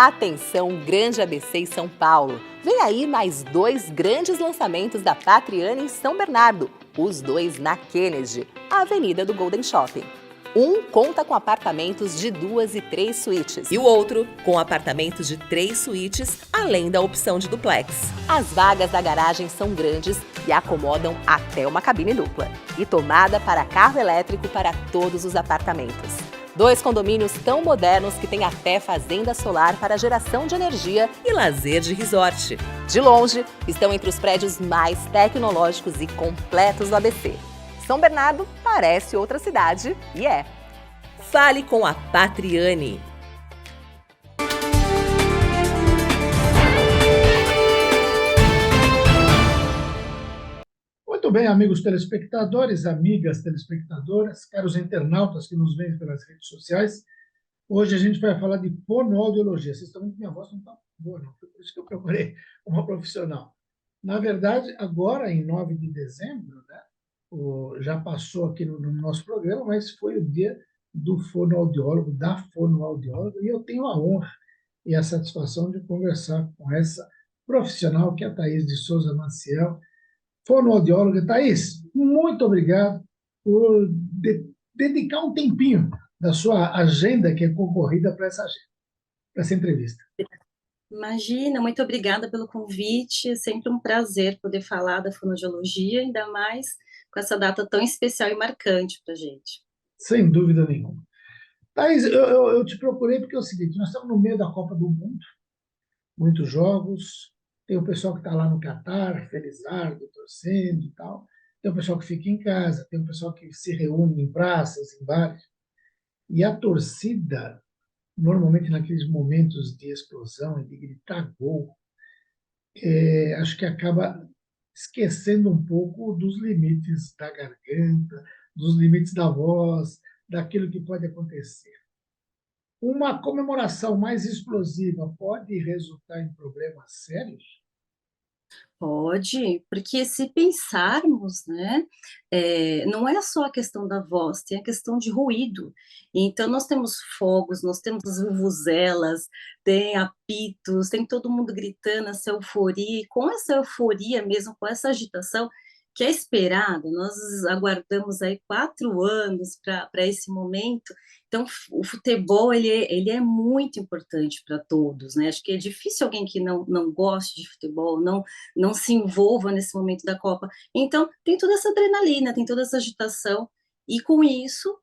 Atenção, grande ABC em São Paulo. Vem aí mais 2 grandes lançamentos da Patriane em São Bernardo. Os 2 na Kennedy, a avenida do Golden Shopping. Um conta com apartamentos de 2 e 3 suítes. E o outro com apartamentos de 3 suítes, além da opção de duplex. As vagas da garagem são grandes e acomodam até uma cabine dupla. E tomada para carro elétrico para todos os apartamentos. 2 condomínios tão modernos que têm até fazenda solar para geração de energia e lazer de resort. De longe, estão entre os prédios mais tecnológicos e completos do ABC. São Bernardo parece outra cidade e é. Fale com a Patriane. Muito bem, amigos telespectadores, amigas telespectadoras, caros internautas que nos veem pelas redes sociais. Hoje a gente vai falar de fonoaudiologia. Vocês estão vendo que minha voz não está boa, não. Foi por isso que eu procurei uma profissional. Na verdade, agora, em 9 de dezembro, né, já passou aqui no nosso programa, mas foi o dia do fonoaudiólogo, da fonoaudióloga, e eu tenho a honra e a satisfação de conversar com essa profissional, que é a Thaís de Souza Maciel, fonoaudióloga. Thaís, muito obrigado por dedicar um tempinho da sua agenda, que é concorrida para essa entrevista. Imagina, muito obrigada pelo convite, é sempre um prazer poder falar da fonoaudiologia, ainda mais com essa data tão especial e marcante para a gente. Sem dúvida nenhuma. Thaís, eu te procurei porque é o seguinte: nós estamos no meio da Copa do Mundo, muitos jogos, tem o pessoal que está lá no Catar, felizardo, torcendo e tal, tem o pessoal que fica em casa, tem o pessoal que se reúne em praças, em bares, e a torcida, normalmente naqueles momentos de explosão e de gritar gol, acho que acaba esquecendo um pouco dos limites da garganta, dos limites da voz, daquilo que pode acontecer. Uma comemoração mais explosiva pode resultar em problemas sérios? Pode, porque se pensarmos, né, não é só a questão da voz, tem a questão de ruído. Então, nós temos fogos, nós temos vuvuzelas, tem apitos, tem todo mundo gritando, essa euforia, e com essa euforia mesmo, com essa agitação, que é esperada, nós aguardamos aí 4 anos para esse momento. Então, o futebol, ele é muito importante para todos, né? Acho que é difícil alguém que não goste de futebol, não se envolva nesse momento da Copa. Então, tem toda essa adrenalina, tem toda essa agitação, e com isso,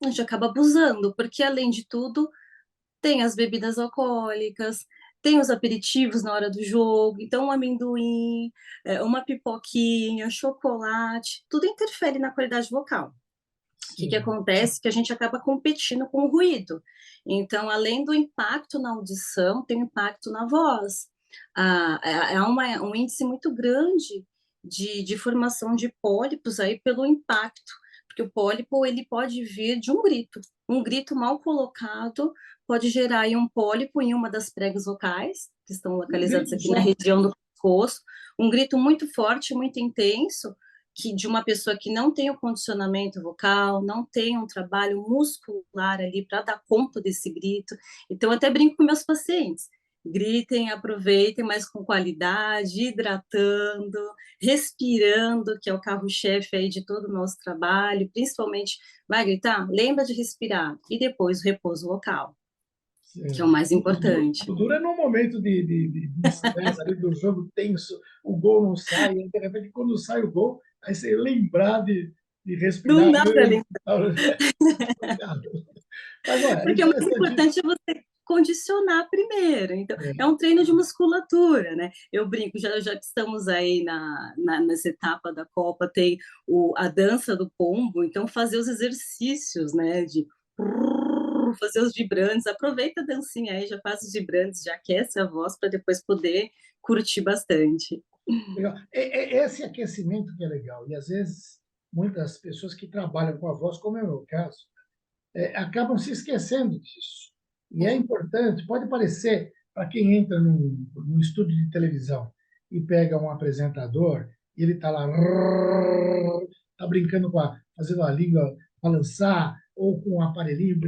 a gente acaba abusando, porque, além de tudo, tem as bebidas alcoólicas, tem os aperitivos na hora do jogo, então um amendoim, uma pipoquinha, chocolate, tudo interfere na qualidade vocal. O que acontece? Que a gente acaba competindo com o ruído. Então, além do impacto na audição, tem impacto na voz. Um índice muito grande de formação de pólipos aí pelo impacto, porque o pólipo ele pode vir de um grito mal colocado pode gerar aí um pólipo em uma das pregas vocais, que estão localizadas aqui na região do pescoço, um grito muito forte, muito intenso, que de uma pessoa que não tem o condicionamento vocal, não tem um trabalho muscular ali para dar conta desse grito. Então, eu até brinco com meus pacientes: gritem, aproveitem, mas com qualidade, hidratando, respirando, que é o carro-chefe aí de todo o nosso trabalho, principalmente, vai gritar? Lembra de respirar, e depois o repouso vocal, que é o mais importante. O duro é no momento de estresse ali do jogo tenso, o gol não sai, e de repente, quando sai o gol, aí você lembrar de respirar. Não dá para lembrar. Mas, olha, porque o mais importante é você condicionar primeiro. Então, é um treino de musculatura, né? Eu brinco, já que estamos aí nessa etapa da Copa, tem a dança do pombo, então fazer os exercícios, né? De fazer os vibrantes, aproveita a dancinha aí, já faz os vibrantes, já aquece a voz para depois poder curtir bastante. Legal. Esse aquecimento que é legal, e às vezes muitas pessoas que trabalham com a voz, como é o meu caso, acabam se esquecendo disso. E é importante, pode parecer, para quem entra num estúdio de televisão e pega um apresentador, e ele está lá, está brincando fazendo a língua balançar, ou com um aparelhinho.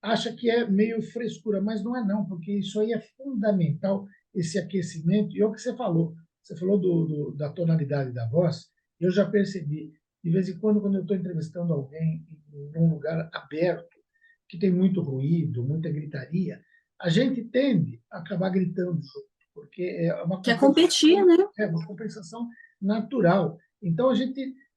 acha que é meio frescura, mas não é não, porque isso aí é fundamental, esse aquecimento. E é o que você falou da tonalidade da voz, eu já percebi, de vez em quando eu estou entrevistando alguém em um lugar aberto, que tem muito ruído, muita gritaria, a gente tende a acabar gritando junto, porque Quer competir, né? é uma compensação natural. Então,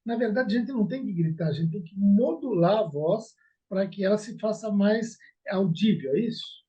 na verdade, a gente não tem que gritar, a gente tem que modular a voz para que ela se faça mais audível, é isso?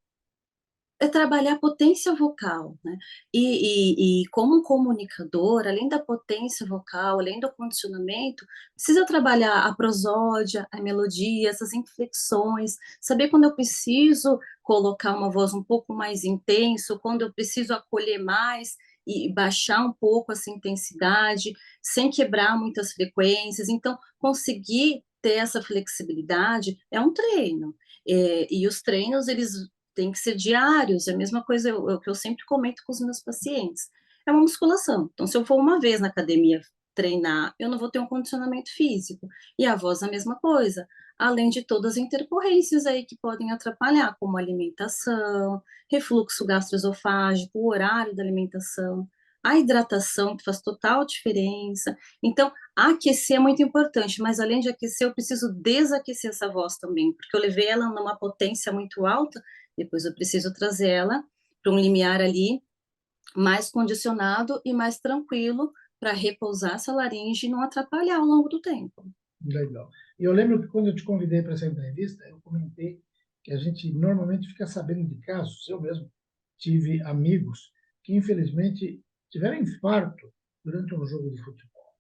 É trabalhar a potência vocal, né? E como um comunicador, além da potência vocal, além do condicionamento, precisa trabalhar a prosódia, a melodia, essas inflexões, saber quando eu preciso colocar uma voz um pouco mais intensa, quando eu preciso acolher mais e baixar um pouco essa intensidade, sem quebrar muitas frequências. Então, conseguir ter essa flexibilidade é um treino. E os treinos, eles tem que ser diários, é a mesma coisa que eu sempre comento com os meus pacientes. É uma musculação. Então, se eu for uma vez na academia treinar, eu não vou ter um condicionamento físico. E a voz a mesma coisa. Além de todas as intercorrências aí que podem atrapalhar, como alimentação, refluxo gastroesofágico, o horário da alimentação, a hidratação, que faz total diferença. Então, aquecer é muito importante, mas além de aquecer, eu preciso desaquecer essa voz também, porque eu levei ela numa potência muito alta, depois eu preciso trazer ela para um limiar ali mais condicionado e mais tranquilo para repousar essa laringe e não atrapalhar ao longo do tempo. Legal. E eu lembro que quando eu te convidei para essa entrevista, eu comentei que a gente normalmente fica sabendo de casos, eu mesmo tive amigos que infelizmente tiveram infarto durante um jogo de futebol.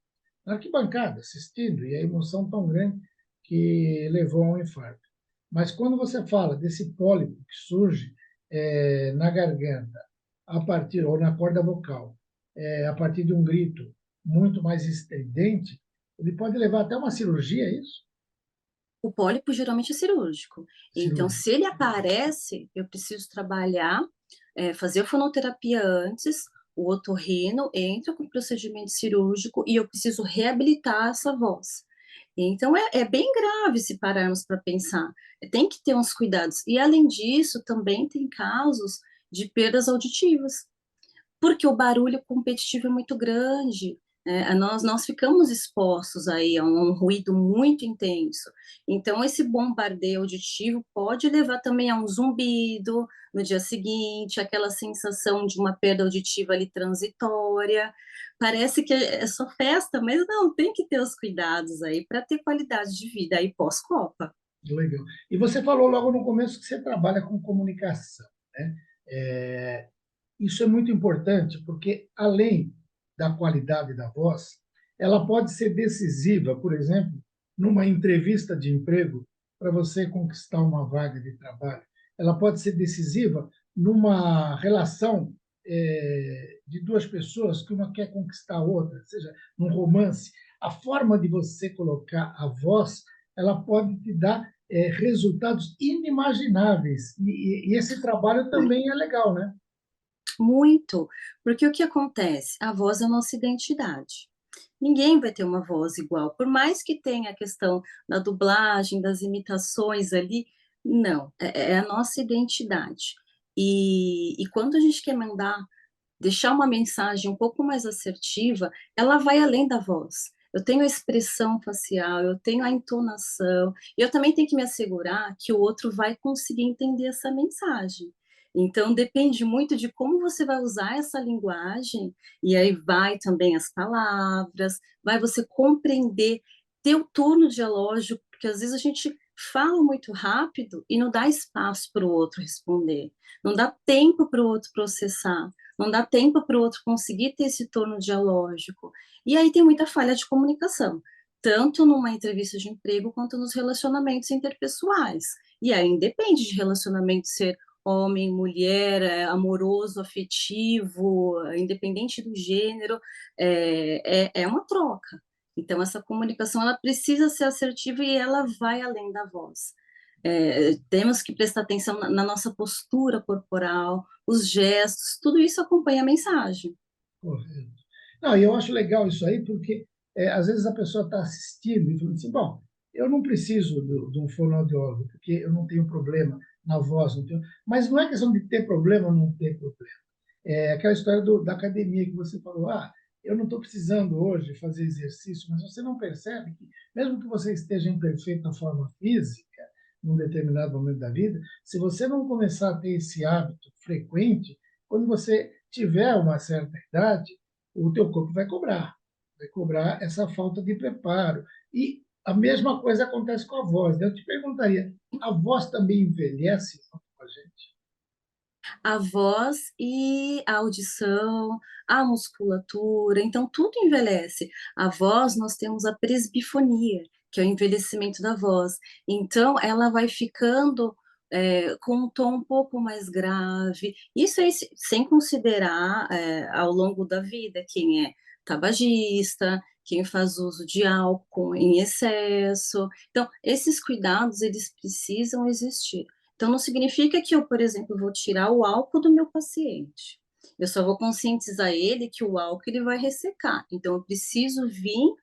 Na arquibancada, assistindo, e a emoção tão grande que levou a um infarto. Mas quando você fala desse pólipo que surge na garganta, a partir, ou na corda vocal, a partir de um grito muito mais estridente, ele pode levar até uma cirurgia, é isso? O pólipo geralmente é cirúrgico. Então, Cirúrgica. se ele aparece, eu preciso trabalhar, fazer a fonoterapia antes, o otorrino entra com o procedimento cirúrgico e eu preciso reabilitar essa voz. Então, é bem grave se pararmos para pensar. Tem que ter uns cuidados. E, além disso, também tem casos de perdas auditivas, porque o barulho competitivo é muito grande. Nós ficamos expostos aí a um ruído muito intenso. Então, esse bombardeio auditivo pode levar também a um zumbido no dia seguinte, aquela sensação de uma perda auditiva ali transitória. Parece que é só festa, mas não, tem que ter os cuidados aí para ter qualidade de vida aí pós-Copa. Legal. E você falou logo no começo que você trabalha com comunicação, né? É, isso é muito importante porque, além da qualidade da voz, ela pode ser decisiva, por exemplo, numa entrevista de emprego para você conquistar uma vaga de trabalho. Ela pode ser decisiva numa relação de duas pessoas que uma quer conquistar a outra, seja num romance. A forma de você colocar a voz, ela pode te dar resultados inimagináveis. E esse trabalho também é legal, né? Muito, porque o que acontece? A voz é a nossa identidade. Ninguém vai ter uma voz igual, por mais que tenha a questão da dublagem, das imitações ali, não, é a nossa identidade. E quando a gente quer mandar, deixar uma mensagem um pouco mais assertiva, ela vai além da voz. Eu tenho a expressão facial, eu tenho a entonação, e eu também tenho que me assegurar que o outro vai conseguir entender essa mensagem. Então, depende muito de como você vai usar essa linguagem, e aí vai também as palavras, vai você compreender, ter o turno dialógico, porque às vezes a gente fala muito rápido e não dá espaço para o outro responder, não dá tempo para o outro processar, não dá tempo para o outro conseguir ter esse turno dialógico. E aí tem muita falha de comunicação, tanto numa entrevista de emprego quanto nos relacionamentos interpessoais. E aí independe de relacionamento ser homem, mulher, amoroso, afetivo, independente do gênero, é uma troca. Então, essa comunicação ela precisa ser assertiva e ela vai além da voz. Temos que prestar atenção na nossa postura corporal, os gestos, tudo isso acompanha a mensagem. Correto. Não, e eu acho legal isso aí, porque às vezes a pessoa está assistindo e falando assim, bom, eu não preciso de um fonoaudiólogo, porque eu não tenho problema na voz, não tenho... Mas não é questão de ter problema ou não ter problema. É aquela história da academia que você falou, eu não estou precisando hoje fazer exercício, mas você não percebe que, mesmo que você esteja em perfeita forma física, num determinado momento da vida, se você não começar a ter esse hábito frequente, quando você tiver uma certa idade, o teu corpo vai cobrar essa falta de preparo. E a mesma coisa acontece com a voz, né? Eu te perguntaria, a voz também envelhece junto com a gente? A voz e a audição, a musculatura, então tudo envelhece. A voz, nós temos a presbifonia, que é o envelhecimento da voz. Então, ela vai ficando com um tom um pouco mais grave. Isso aí, sem considerar, ao longo da vida, quem é tabagista, quem faz uso de álcool em excesso. Então, esses cuidados, eles precisam existir. Então, não significa que eu, por exemplo, vou tirar o álcool do meu paciente. Eu só vou conscientizar ele que o álcool ele vai ressecar. Então, eu preciso vir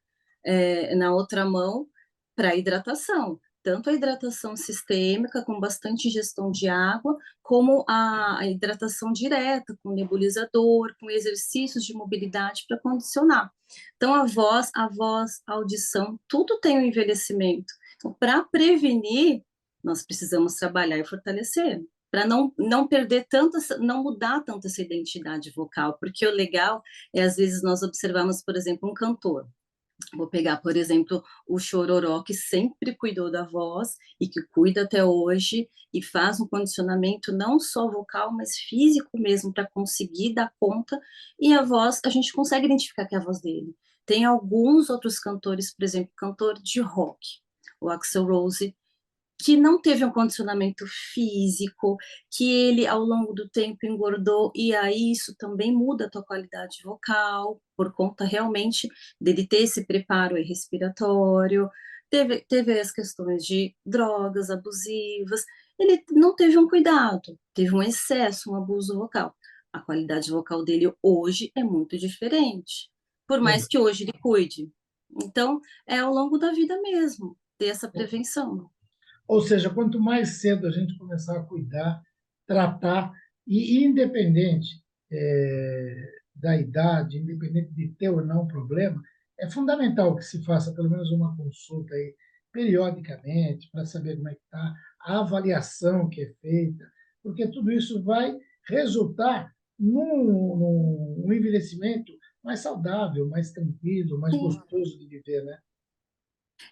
na outra mão para a hidratação. Tanto a hidratação sistêmica, com bastante ingestão de água, como a hidratação direta, com nebulizador, com exercícios de mobilidade para condicionar. Então, a audição, tudo tem um envelhecimento. Então, para prevenir, nós precisamos trabalhar e fortalecer, para não perder tanto, não mudar tanto essa identidade vocal, porque o legal é, às vezes, nós observamos, por exemplo, um cantor. Vou pegar, por exemplo, o Chororó, que sempre cuidou da voz e que cuida até hoje e faz um condicionamento não só vocal, mas físico mesmo, para conseguir dar conta. E a voz, a gente consegue identificar que é a voz dele. Tem alguns outros cantores, por exemplo, cantor de rock, o Axl Rose, que não teve um condicionamento físico, que ele ao longo do tempo engordou, e aí isso também muda a tua qualidade vocal, por conta realmente dele ter esse preparo respiratório, teve as questões de drogas abusivas, ele não teve um cuidado, teve um excesso, um abuso vocal. A qualidade vocal dele hoje é muito diferente, por mais que hoje ele cuide. Então, é ao longo da vida mesmo, ter essa prevenção. Ou seja, quanto mais cedo a gente começar a cuidar, tratar, e independente da idade, independente de ter ou não problema, é fundamental que se faça pelo menos uma consulta aí, periodicamente, para saber como é que está, a avaliação que é feita, porque tudo isso vai resultar num envelhecimento mais saudável, mais tranquilo, mais Sim. gostoso de viver, né?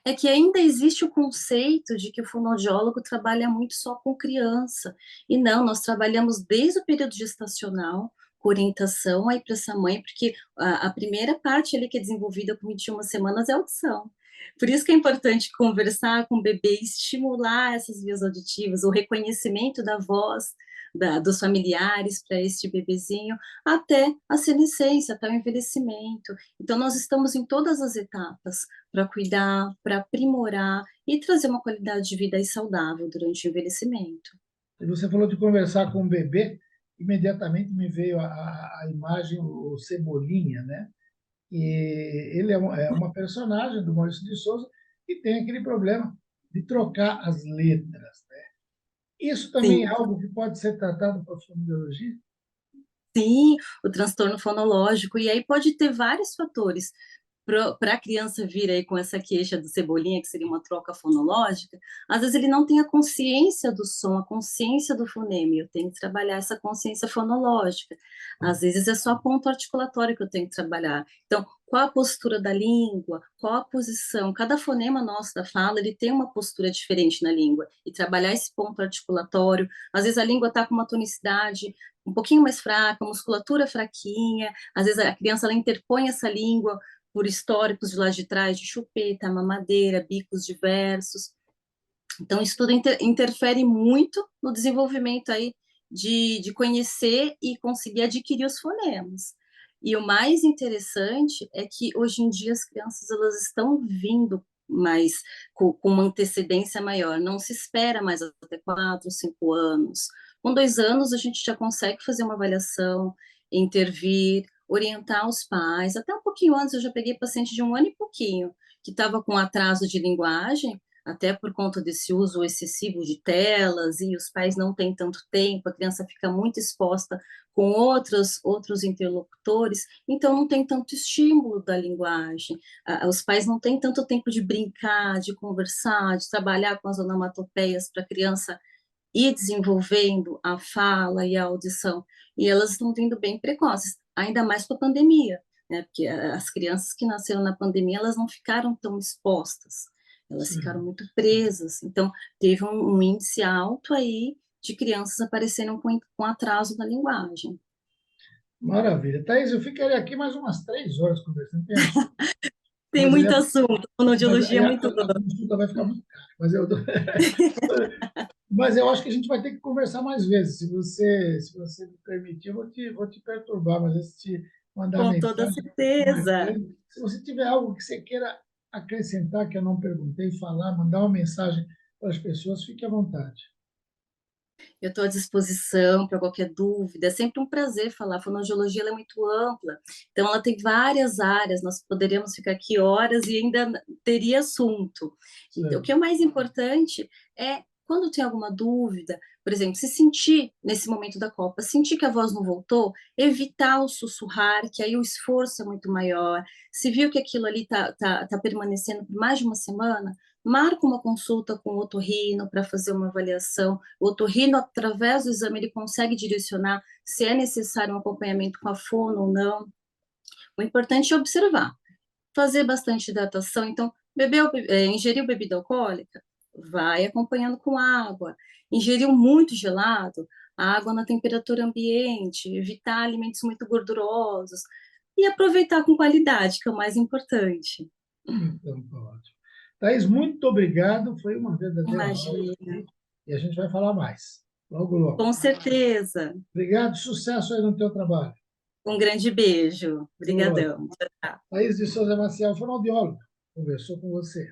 É que ainda existe o conceito de que o fonoaudiólogo trabalha muito só com criança. E não, nós trabalhamos desde o período gestacional, com orientação aí para essa mãe, porque a primeira parte ali que é desenvolvida com 21 semanas é a audição. Por isso que é importante conversar com o bebê, estimular essas vias auditivas, o reconhecimento da voz dos familiares para este bebezinho, até a senescência, até o envelhecimento. Então, nós estamos em todas as etapas para cuidar, para aprimorar e trazer uma qualidade de vida aí saudável durante o envelhecimento. E você falou de conversar com o bebê, imediatamente me veio a imagem, o Cebolinha, né? E ele é uma personagem do Maurício de Souza que tem aquele problema de trocar as letras, né? Isso também é Sim, algo que pode ser tratado por fonoaudiologia? sim, o transtorno fonológico, e aí pode ter vários fatores. Para a criança vir aí com essa queixa do Cebolinha, que seria uma troca fonológica, às vezes ele não tem a consciência do som, a consciência do fonema, eu tenho que trabalhar essa consciência fonológica. Às vezes é só ponto articulatório que eu tenho que trabalhar. Então, qual a postura da língua, qual a posição, cada fonema nosso da fala, ele tem uma postura diferente na língua, e trabalhar esse ponto articulatório, às vezes a língua está com uma tonicidade um pouquinho mais fraca, a musculatura fraquinha, às vezes a criança ela interpõe essa língua por históricos de lá de trás, de chupeta, mamadeira, bicos diversos. Então, isso tudo interfere muito no desenvolvimento aí de conhecer e conseguir adquirir os fonemas. E o mais interessante é que hoje em dia as crianças elas estão vindo mais com uma antecedência maior. Não se espera mais até 4, 5 anos. Com 2 anos a gente já consegue fazer uma avaliação, intervir, orientar os pais. Até um pouquinho antes eu já peguei paciente de 1 ano e pouquinho que estava com atraso de linguagem. até por conta desse uso excessivo de telas, e os pais não têm tanto tempo, a criança fica muito exposta com outros interlocutores, então não tem tanto estímulo da linguagem, os pais não têm tanto tempo de brincar, de conversar, de trabalhar com as onomatopeias para a criança ir desenvolvendo a fala e a audição, e elas estão vindo bem precoces, ainda mais com a pandemia, né? Porque as crianças que nasceram na pandemia, elas não ficaram tão expostas, elas ficaram muito presas, então teve um índice alto aí de crianças aparecendo com atraso na linguagem. Maravilha. Thaís, eu ficaria aqui mais umas 3 horas conversando. Tem muito assunto, fonoaudiologia é muito a consulta vai ficar muito cara, mas eu acho que a gente vai ter que conversar mais vezes. Se você me permitir, eu vou te perturbar, mas se te mandar Com mensagem toda certeza. se você tiver algo que você queira acrescentar que eu não perguntei, falar, mandar uma mensagem para as pessoas, fique à vontade. Eu estou à disposição para qualquer dúvida, é sempre um prazer falar. A fonoaudiologia ela é muito ampla, então ela tem várias áreas, nós poderíamos ficar aqui horas e ainda teria assunto. Então, o que é mais importante é, quando tem alguma dúvida, por exemplo, se sentir, nesse momento da copa, sentir que a voz não voltou, evitar o sussurrar, que aí o esforço é muito maior. Se viu que aquilo ali tá permanecendo por mais de uma semana, marca uma consulta com o otorrino para fazer uma avaliação. O otorrino, através do exame, ele consegue direcionar se é necessário um acompanhamento com a fono ou não. O importante é observar, fazer bastante hidratação. Então, ingeriu bebida alcoólica, vai acompanhando com água. Ingeriu muito gelado, água na temperatura ambiente, evitar alimentos muito gordurosos e aproveitar com qualidade, que é o mais importante. Então, tá ótimo. Thaís, muito obrigado, foi uma verdadeira Imagina. aula, e a gente vai falar mais, logo, logo. Com certeza. Obrigado, sucesso aí no teu trabalho. Um grande beijo. Obrigadão. Tchau. Thaís de Souza Maciel, fonoaudióloga, conversou com você.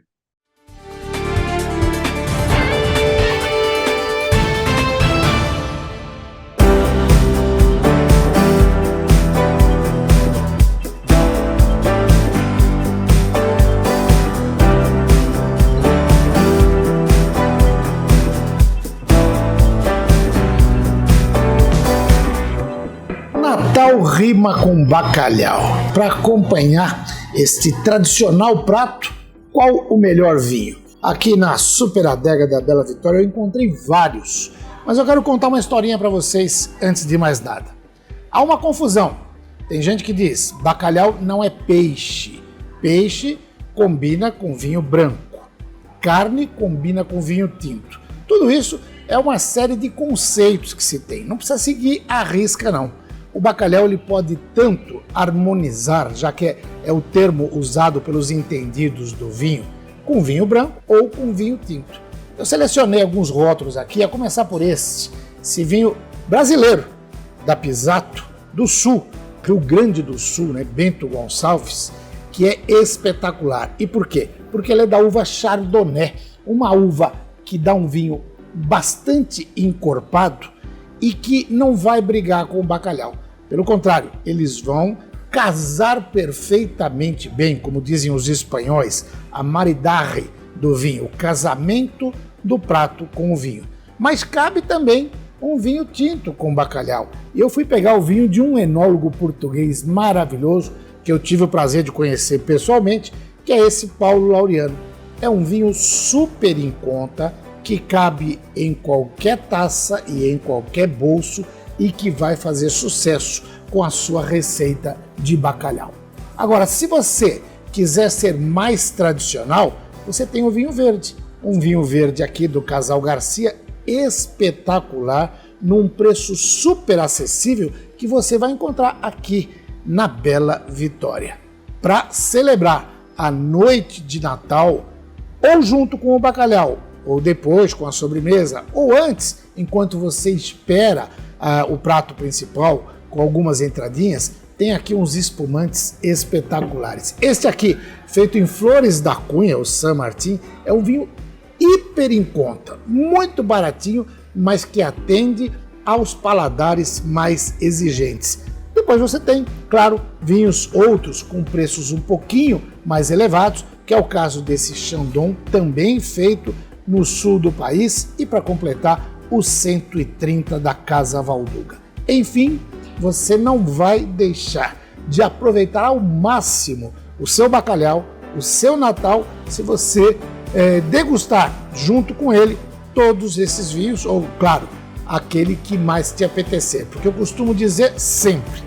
Natal rima com bacalhau. Para acompanhar este tradicional prato, qual o melhor vinho? Aqui na Super Adega da Bela Vitória eu encontrei vários, mas eu quero contar uma historinha para vocês antes de mais nada. Há uma confusão. Tem gente que diz bacalhau não é peixe. Peixe combina com vinho branco. Carne combina com vinho tinto. Tudo isso é uma série de conceitos que se tem. Não precisa seguir à risca, não. O bacalhau ele pode tanto harmonizar, já que é o termo usado pelos entendidos do vinho, com vinho branco ou com vinho tinto. Eu selecionei alguns rótulos aqui, a começar por esse vinho brasileiro, da Pisato, do Sul, Rio Grande do Sul, né, Bento Gonçalves, que é espetacular. E por quê? Porque ele é da uva Chardonnay, uma uva que dá um vinho bastante encorpado e que não vai brigar com o bacalhau. Pelo contrário, eles vão casar perfeitamente bem, como dizem os espanhóis, a maridaje do vinho, o casamento do prato com o vinho. Mas cabe também um vinho tinto com bacalhau. E eu fui pegar o vinho de um enólogo português maravilhoso, que eu tive o prazer de conhecer pessoalmente, que é esse Paulo Laureano. É um vinho super em conta, que cabe em qualquer taça e em qualquer bolso e que vai fazer sucesso com a sua receita de bacalhau. Agora, se você quiser ser mais tradicional, você tem o vinho verde. Um vinho verde aqui do Casal Garcia, espetacular, num preço super acessível que você vai encontrar aqui na Bela Vitória. Para celebrar a noite de Natal, ou junto com o bacalhau, ou depois com a sobremesa, ou antes, enquanto você espera o prato principal com algumas entradinhas, tem aqui uns espumantes espetaculares. Este aqui, feito em Flores da Cunha, o San Martín, é um vinho hiper em conta, muito baratinho, mas que atende aos paladares mais exigentes. Depois você tem, claro, vinhos outros com preços um pouquinho mais elevados, que é o caso desse Shandong, também feito no sul do país, e para completar, os 130 da Casa Valduga. Enfim, você não vai deixar de aproveitar ao máximo o seu bacalhau, o seu Natal, se você degustar junto com ele todos esses vinhos, ou, claro, aquele que mais te apetecer. Porque eu costumo dizer sempre,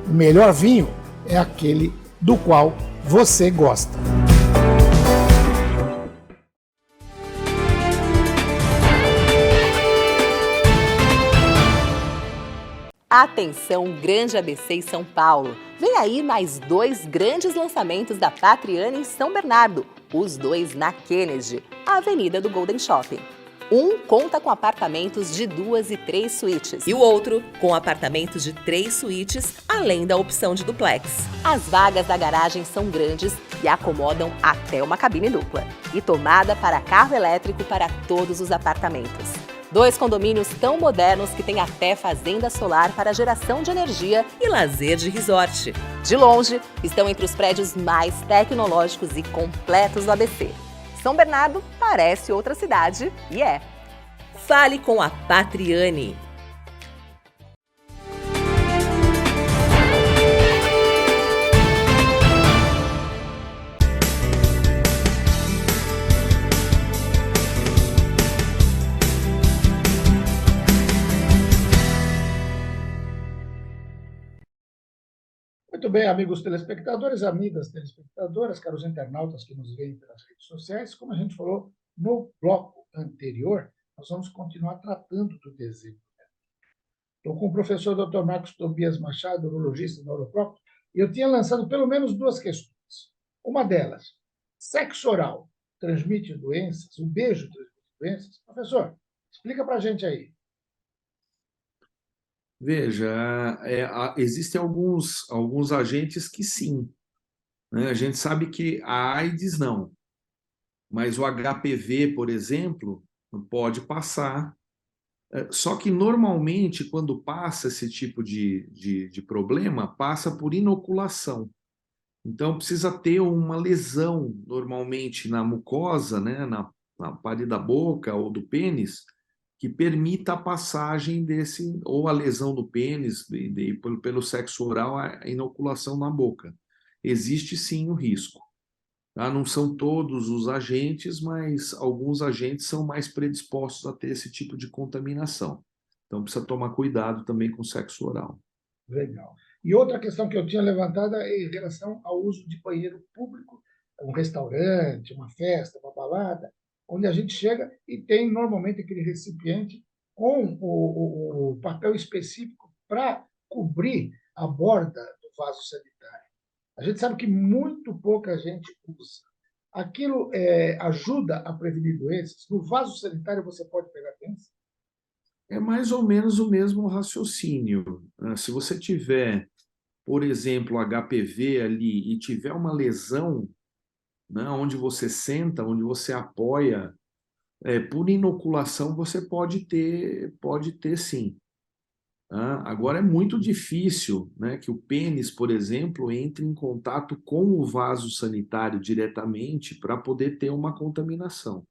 o melhor vinho é aquele do qual você gosta. Atenção, Grande ABC em São Paulo! Vem aí mais 2 grandes lançamentos da Patriani em São Bernardo, os 2 na Kennedy, a avenida do Golden Shopping. Um conta com apartamentos de 2 e 3 suítes e o outro com apartamentos de 3 suítes, além da opção de duplex. As vagas da garagem são grandes e acomodam até uma cabine dupla e tomada para carro elétrico para todos os apartamentos. 2 condomínios tão modernos que têm até fazenda solar para geração de energia e lazer de resort. De longe, estão entre os prédios mais tecnológicos e completos do ABC. São Bernardo parece outra cidade e é. Fale com a Patriani. Muito bem, amigos telespectadores, amigas telespectadoras, caros internautas que nos veem pelas redes sociais, como a gente falou no bloco anterior, nós vamos continuar tratando do desejo. Estou com o professor Dr. Marcos Tobias Machado, urologista da Neuroprócto, e eu tinha lançado pelo menos 2 questões. Uma delas, sexo oral transmite doenças? O beijo transmite doenças? Professor, explica para a gente aí. Veja, existem alguns agentes que sim, né? A gente sabe que a AIDS não, mas o HPV, por exemplo, pode passar. Só que normalmente, quando passa esse tipo de problema, passa por inoculação. Então, precisa ter uma lesão, normalmente na mucosa, né, na parede da boca ou do pênis, que permita a passagem desse, ou a lesão do pênis, pelo sexo oral, a inoculação na boca. Existe sim o risco. Tá? Não são todos os agentes, mas alguns agentes são mais predispostos a ter esse tipo de contaminação. Então precisa tomar cuidado também com o sexo oral. Legal. E outra questão que eu tinha levantado é em relação ao uso de banheiro público, um restaurante, uma festa, uma balada, onde a gente chega e tem normalmente aquele recipiente com o papel específico para cobrir a borda do vaso sanitário. A gente sabe que muito pouca gente usa. Aquilo ajuda a prevenir doenças. No vaso sanitário você pode pegar doença? É mais ou menos o mesmo raciocínio. Se você tiver, por exemplo, HPV ali e tiver uma lesão, né, onde você senta, onde você apoia, por inoculação você pode ter sim. Agora é muito difícil, né, que o pênis, por exemplo, entre em contato com o vaso sanitário diretamente para poder ter uma contaminação.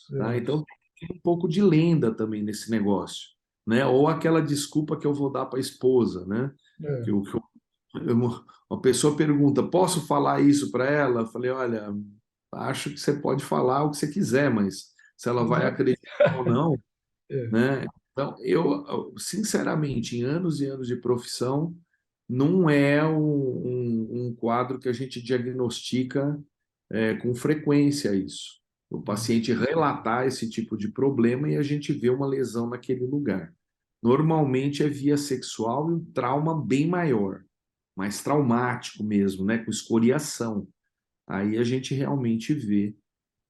Tá? Então tem um pouco de lenda também nesse negócio, né? Ou aquela desculpa que eu vou dar para a esposa, né? Uma pessoa pergunta, posso falar isso para ela? Eu falei, olha, acho que você pode falar o que você quiser, mas se ela vai acreditar ou não, né? Então, eu, sinceramente, em anos e anos de profissão, não é um quadro que a gente diagnostica com frequência isso. O paciente relatar esse tipo de problema e a gente vê uma lesão naquele lugar. Normalmente é via sexual e um trauma bem maior, mais traumático mesmo, né? Com escoriação. Aí a gente realmente vê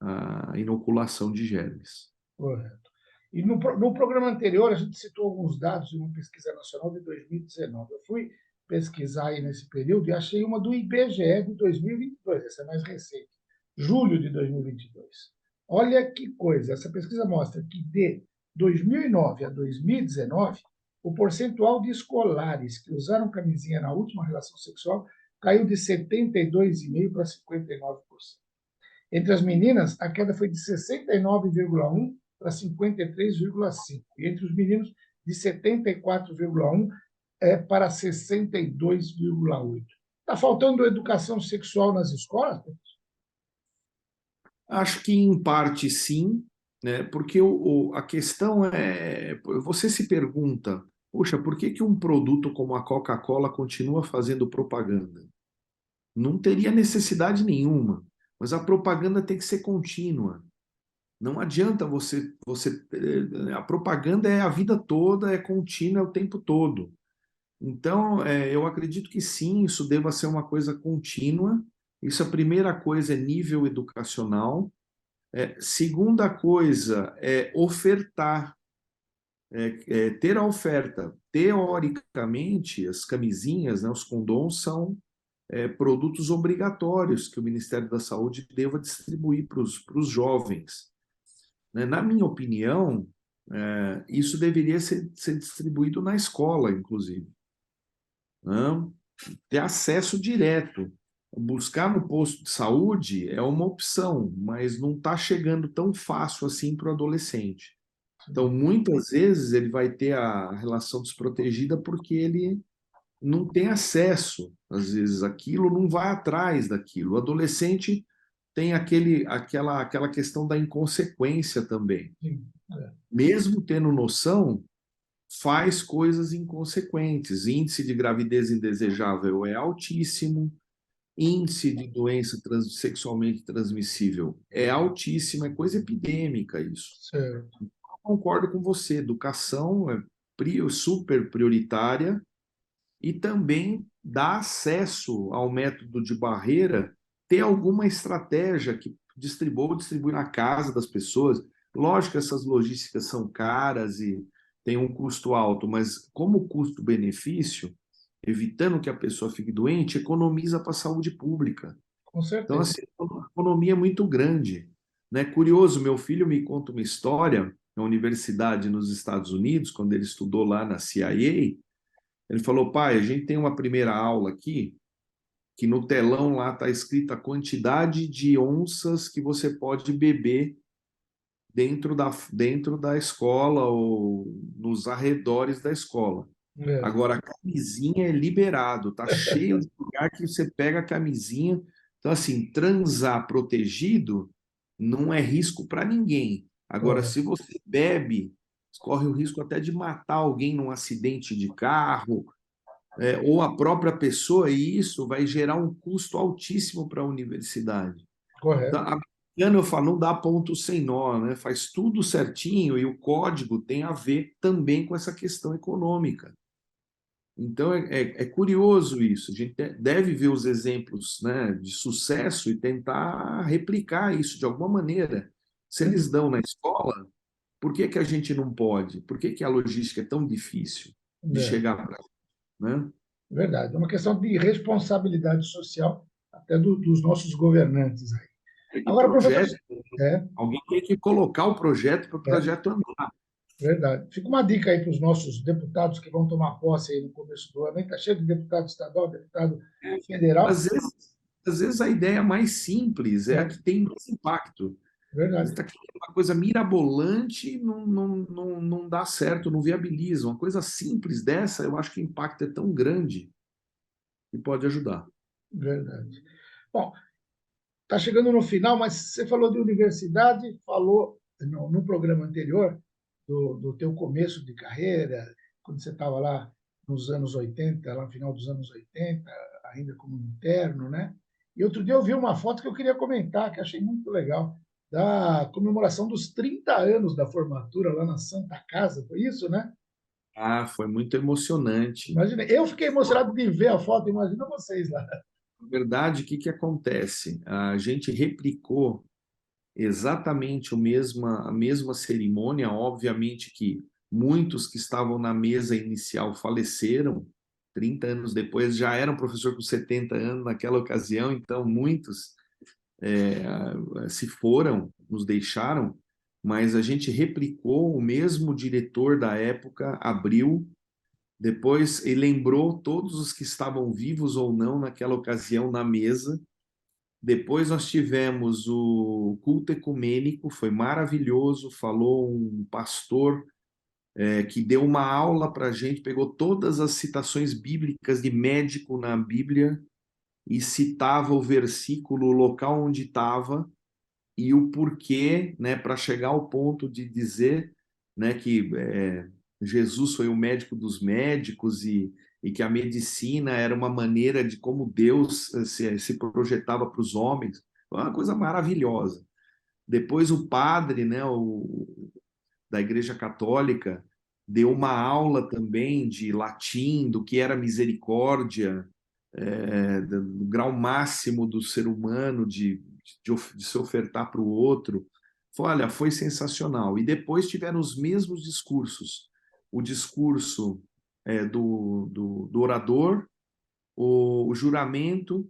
a inoculação de germes. Correto. E no programa anterior, a gente citou alguns dados de uma pesquisa nacional de 2019. Eu fui pesquisar aí nesse período e achei uma do IBGE de 2022, essa é mais recente, julho de 2022. Olha que coisa, essa pesquisa mostra que de 2009 a 2019, o percentual de escolares que usaram camisinha na última relação sexual caiu de 72,5% para 59%. Entre as meninas, a queda foi de 69,1 para 53,5. E entre os meninos, de 74,1 para 62,8. Está faltando educação sexual nas escolas? Acho que em parte sim, né? Porque a questão é, você se pergunta, poxa, por que que um produto como a Coca-Cola continua fazendo propaganda? Não teria necessidade nenhuma, mas a propaganda tem que ser contínua. Não adianta a propaganda é a vida toda, é contínua, é o tempo todo. Então, eu acredito que sim, isso deva ser uma coisa contínua. Isso, a primeira coisa é nível educacional. Segunda coisa é ofertar, ter a oferta. Teoricamente, as camisinhas, né, os condons são produtos obrigatórios que o Ministério da Saúde deva distribuir para os jovens. Né? Na minha opinião, isso deveria ser distribuído na escola, inclusive. Né? Ter acesso direto. Buscar no posto de saúde é uma opção, mas não está chegando tão fácil assim para o adolescente. Então, muitas vezes, ele vai ter a relação desprotegida porque ele não tem acesso, às vezes, aquilo, não vai atrás daquilo. O adolescente tem aquela questão da inconsequência também. Sim. Mesmo tendo noção, faz coisas inconsequentes. Índice de gravidez indesejável é altíssimo, índice de doença sexualmente transmissível é altíssimo, é coisa epidêmica isso. Certo. Eu concordo com você, educação é super prioritária e também dar acesso ao método de barreira, ter alguma estratégia que distribui na casa das pessoas. Lógico que essas logísticas são caras e tem um custo alto, mas como custo-benefício, evitando que a pessoa fique doente, economiza para a saúde pública. Com Então, certeza. assim, é uma economia muito grande. Né? Curioso, meu filho me conta uma história na universidade nos Estados Unidos, quando ele estudou lá na CIA. Ele falou, pai, a gente tem uma primeira aula aqui, que no telão lá está escrita a quantidade de onças que você pode beber dentro da escola ou nos arredores da escola. É, Agora, a camisinha é liberado, tá cheio de lugar que você pega a camisinha. Então, assim, transar protegido não é risco para ninguém. Agora, correto. se você bebe, corre o risco até de matar alguém num acidente de carro, ou a própria pessoa, e isso vai gerar um custo altíssimo para a universidade. Então, Correto. americano, eu falo, não dá ponto sem nó, né? Faz tudo certinho e o código tem a ver também com essa questão econômica. Então, é curioso isso. A gente deve ver os exemplos, né, de sucesso e tentar replicar isso de alguma maneira. Se Sem eles dúvida. dão na escola, por que que a gente não pode? Por que que a logística é tão difícil de É, chegar para, né? verdade. É uma questão de responsabilidade social até dos nossos governantes aí. De Agora, professor, projeto. é, Alguém tem que colocar o projeto para o é projeto andar. verdade. Fica uma dica aí para os nossos deputados que vão tomar posse aí no começo do ano. Está cheio de deputado estadual, deputado federal. Às vezes, às vezes a ideia mais simples é a É, que tem mais impacto. Você verdade. está querendo uma coisa mirabolante, não dá certo, não viabiliza. Uma coisa simples dessa, eu acho que o impacto é tão grande que pode ajudar. Verdade. Bom, está chegando no final, mas você falou de universidade, falou no programa anterior do teu começo de carreira, quando você estava lá nos anos 80, lá no final dos anos 80, ainda como interno, né? E outro dia eu vi uma foto que eu queria comentar, que achei muito legal, da comemoração dos 30 anos da formatura lá na Santa Casa, foi isso, né? Ah, foi muito emocionante. Imagina, eu fiquei emocionado de ver a foto, imagina vocês lá. Na verdade, o que que acontece? A gente replicou exatamente a mesma cerimônia, obviamente que muitos que estavam na mesa inicial faleceram, 30 anos depois já era um professor com 70 anos naquela ocasião, então muitos se foram, nos deixaram, mas a gente replicou, o mesmo diretor da época abriu, depois ele lembrou todos os que estavam vivos ou não naquela ocasião na mesa, Depois nós tivemos o culto ecumênico, foi maravilhoso, falou um pastor que deu uma aula para a gente, pegou todas as citações bíblicas de médico na Bíblia e citava o versículo, o local onde estava e o porquê, né, para chegar ao ponto de dizer, né, que Jesus foi o médico dos médicos e que a medicina era uma maneira de como Deus se projetava para os homens. Foi uma coisa maravilhosa. Depois o padre, né, da Igreja Católica, deu uma aula também de latim, do que era misericórdia, do grau máximo do ser humano de se ofertar para o outro. Olha, foi sensacional. E depois tiveram os mesmos discursos. O discurso do orador, o juramento,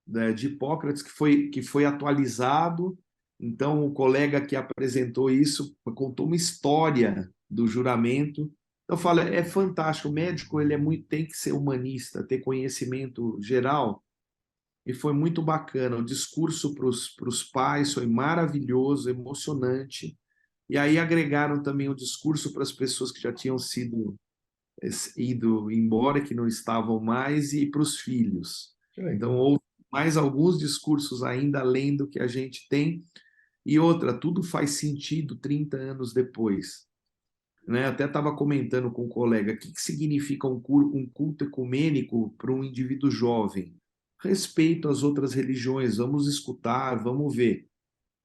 né, de Hipócrates, que foi atualizado. Então, o colega que apresentou isso contou uma história do juramento. Eu falo, é fantástico. O médico ele tem que ser humanista, ter conhecimento geral. E foi muito bacana. O discurso para os pais foi maravilhoso, emocionante. E aí agregaram também o discurso para as pessoas que já tinham ido embora, que não estavam mais, e para os filhos. Então, houve mais alguns discursos ainda além do que a gente tem. E outra, tudo faz sentido 30 anos depois. Né? Até estava comentando com um colega, o que significa um culto ecumênico para um indivíduo jovem? Respeito às outras religiões, vamos escutar, vamos ver.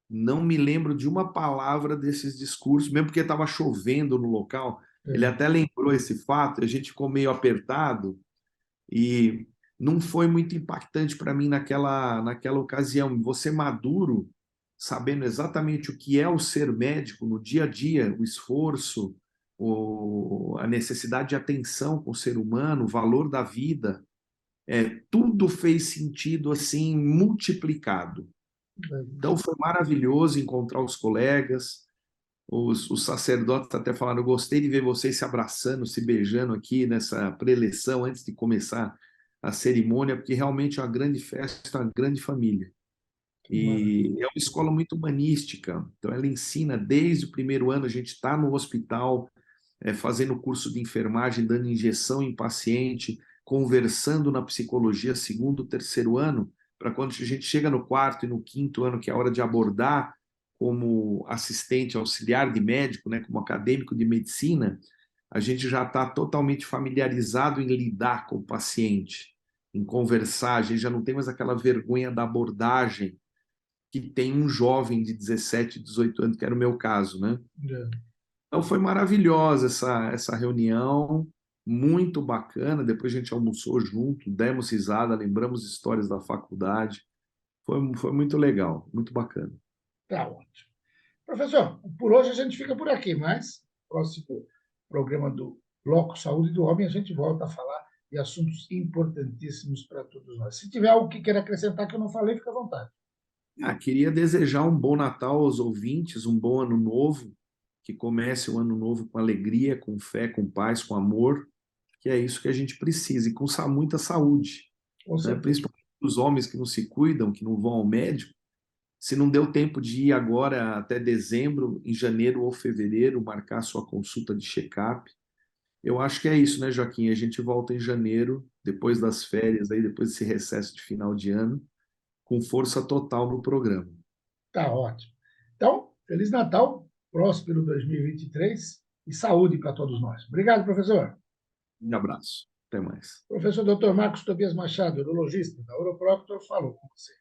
Não me lembro de uma palavra desses discursos, mesmo porque estava chovendo no local. Ele até lembrou esse fato, a gente ficou meio apertado e não foi muito impactante para mim naquela ocasião. Você maduro, sabendo exatamente o que é o ser médico no dia a dia, o esforço, a necessidade de atenção com o ser humano, o valor da vida, tudo fez sentido assim multiplicado. Então foi maravilhoso encontrar os colegas, os sacerdotes até falaram, eu gostei de ver vocês se abraçando, se beijando aqui nessa preleção antes de começar a cerimônia, porque realmente é uma grande festa, uma grande família. E é uma escola muito humanística, então ela ensina desde o primeiro ano, a gente está no hospital, fazendo curso de enfermagem, dando injeção em paciente, conversando na psicologia, segundo, terceiro ano, para quando a gente chega no quarto e no quinto ano, que é a hora de abordar como assistente auxiliar de médico, né, como acadêmico de medicina, a gente já está totalmente familiarizado em lidar com o paciente, em conversar, a gente já não tem mais aquela vergonha da abordagem que tem um jovem de 17, 18 anos, que era o meu caso, né? Então foi maravilhosa essa reunião, muito bacana. Depois a gente almoçou junto, demos risada, lembramos histórias da faculdade. Foi muito legal, muito bacana. Tá ótimo. Professor, por hoje a gente fica por aqui, mas próximo programa do Bloco Saúde do Homem a gente volta a falar de assuntos importantíssimos para todos nós. Se tiver algo que queira acrescentar que eu não falei, fica à vontade. Queria desejar um bom Natal aos ouvintes, um bom ano novo, que comece o ano novo com alegria, com fé, com paz, com amor, que é isso que a gente precisa, e com muita saúde, né? Principalmente os homens que não se cuidam, que não vão ao médico. Se não deu tempo de ir agora até dezembro, em janeiro ou fevereiro, marcar sua consulta de check-up. Eu acho que é isso, né, Joaquim? A gente volta em janeiro, depois das férias, aí, depois desse recesso de final de ano, com força total no programa. Tá ótimo. Então, Feliz Natal, próspero 2023 e saúde para todos nós. Obrigado, professor. Um abraço. Até mais. Professor Dr. Marcos Tobias Machado, urologista da Uroproctor, falou com você.